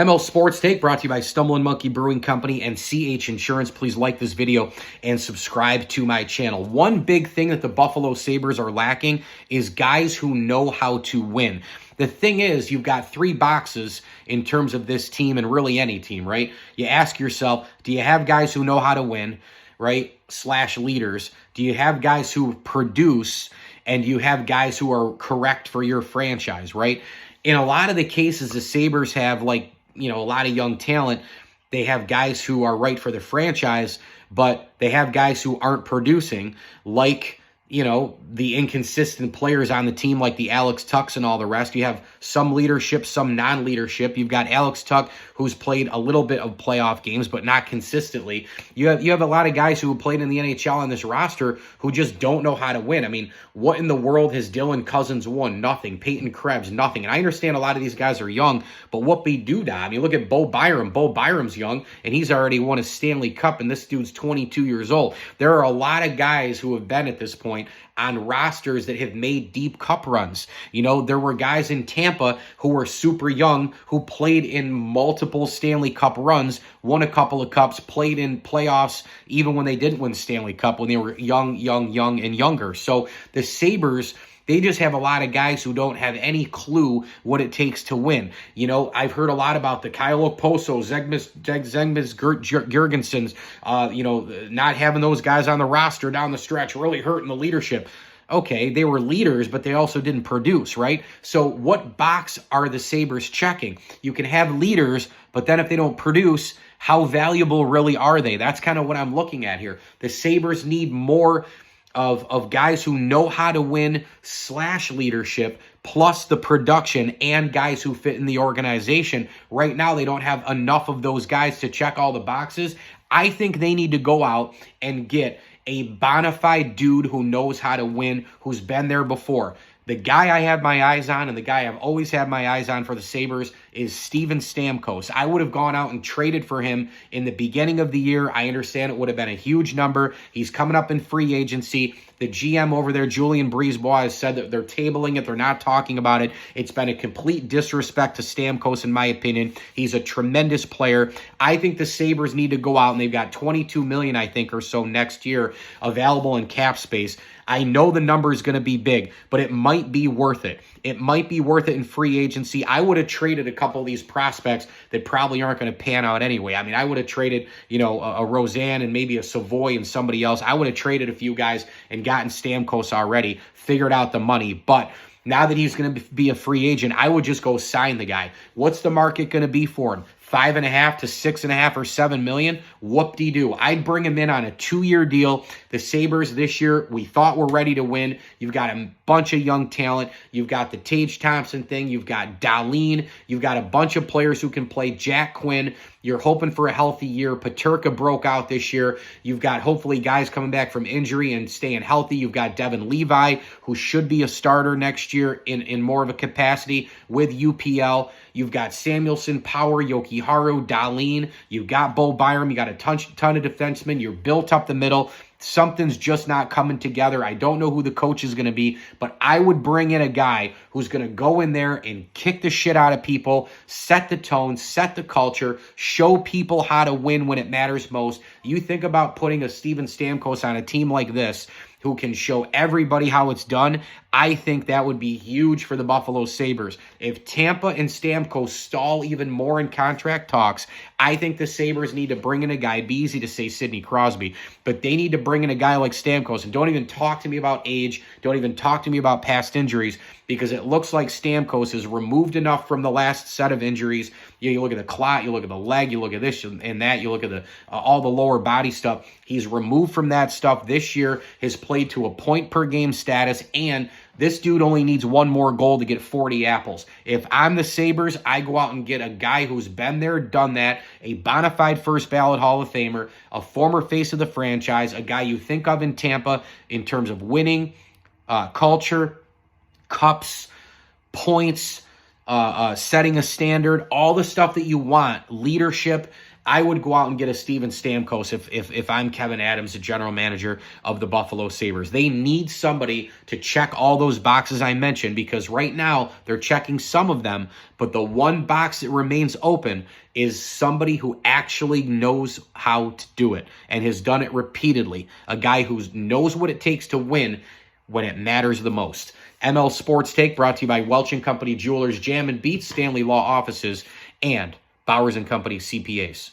ML Sports Take brought to you by Stumbling Monkey Brewing Company and CH Insurance. Please like this video and subscribe to my channel. One big thing that the Buffalo Sabres are lacking is guys who know how to win. The thing is, you've got three boxes in terms of this team and really any team, right? You ask yourself, do you have guys who know how to win, right? / leaders. Do you have guys who produce, and you have guys who are correct for your franchise, right? In a lot of the cases, the Sabres have, like, a lot of young talent. They have guys who are right for the franchise, but they have guys who aren't producing, like, the inconsistent players on the team, like the Alex Tucks and all the rest. You have some leadership, some non-leadership. You've got Alex Tuck, who's played a little bit of playoff games, but not consistently. You have a lot of guys who played in the NHL on this roster who just don't know how to win. I mean, what in the world has Dylan Cousins won? Nothing. Peyton Krebs, nothing. And I understand a lot of these guys are young, but whoop-de-doo-dah. I mean, look at Bo Byram. Bo Byram's young, and he's already won a Stanley Cup, and this dude's 22 years old. There are a lot of guys who have been at this point on rosters that have made deep cup runs. There were guys in Tampa who were super young, who played in multiple Stanley Cup runs, won a couple of cups, played in playoffs even when they didn't win Stanley Cup, when they were young, and younger. So the Sabres, they just have a lot of guys who don't have any clue what it takes to win. I've heard a lot about the Kyle Okposo, Zegmas Girgensons, not having those guys on the roster down the stretch, really hurting the leadership. Okay, they were leaders, but they also didn't produce, right? So what box are the Sabres checking? You can have leaders, but then if they don't produce, how valuable really are they? That's kind of what I'm looking at here. The Sabres need more of guys who know how to win / leadership, plus the production and guys who fit in the organization. Right now, they don't have enough of those guys to check all the boxes. I think they need to go out and get a bona fide dude who knows how to win, who's been there before. The guy I have my eyes on, and the guy I've always had my eyes on for the Sabres, is Steven Stamkos. I would have gone out and traded for him in the beginning of the year. I understand it would have been a huge number. He's coming up in free agency. The GM over there, Julian Brisebois, has said that they're tabling it. They're not talking about it. It's been a complete disrespect to Stamkos, in my opinion. He's a tremendous player. I think the Sabres need to go out, and they've got $22 million, I think, or so next year available in cap space. I know the number is going to be big, but it might be worth it. It might be worth it in free agency. I would have traded a couple of these prospects that probably aren't going to pan out anyway. I mean, I would have traded, a Roseanne and maybe a Savoy and somebody else. I would have traded a few guys and gotten Stamkos already, figured out the money. But now that he's going to be a free agent, I would just go sign the guy. What's the market going to be for him? 5.5 to 6.5 or 7 million? Whoop-de-doo. I'd bring him in on a 2-year deal. The Sabres this year, we thought were ready to win. You've got a bunch of young talent. You've got the Tage Thompson thing. You've got Dahlin. You've got a bunch of players who can play. Jack Quinn. You're hoping for a healthy year. Paterka broke out this year. You've got hopefully guys coming back from injury and staying healthy. You've got Devin Levi, who should be a starter next year in more of a capacity with UPL. You've got Samuelson, Power, Yokiharu, Dahlin. You've got Bo Byram. You got a ton of defensemen. You're built up the middle. Something's just not coming together. I don't know who the coach is going to be, but I would bring in a guy who's going to go in there and kick the shit out of people, set the tone, set the culture, show people how to win when it matters most. You think about putting a Steven Stamkos on a team like this, who can show everybody how it's done. I think that would be huge for the Buffalo Sabres. If Tampa and Stamkos stall even more in contract talks, I think the Sabres need to bring in a guy. It'd be easy to say Sidney Crosby, but they need to bring in a guy like Stamkos. And don't even talk to me about age. Don't even talk to me about past injuries, because it looks like Stamkos is removed enough from the last set of injuries. You look at the clot, you look at the leg, you look at this and that, you look at all the lower body stuff. He's removed from that stuff this year, has played to a point-per-game status, and this dude only needs one more goal to get 40 apples. If I'm the Sabres, I go out and get a guy who's been there, done that, a bona fide first ballot Hall of Famer, a former face of the franchise, a guy you think of in Tampa in terms of winning, culture, cups, points, setting a standard, all the stuff that you want, leadership. I would go out and get a Steven Stamkos if I'm Kevin Adams, the general manager of the Buffalo Sabres. They need somebody to check all those boxes I mentioned, because right now they're checking some of them, but the one box that remains open is somebody who actually knows how to do it and has done it repeatedly. A guy who knows what it takes to win when it matters the most. ML Sports Take brought to you by Welch & Company Jewelers, Jam and Beats, Stanley Law Offices, and Bowers & Company CPAs.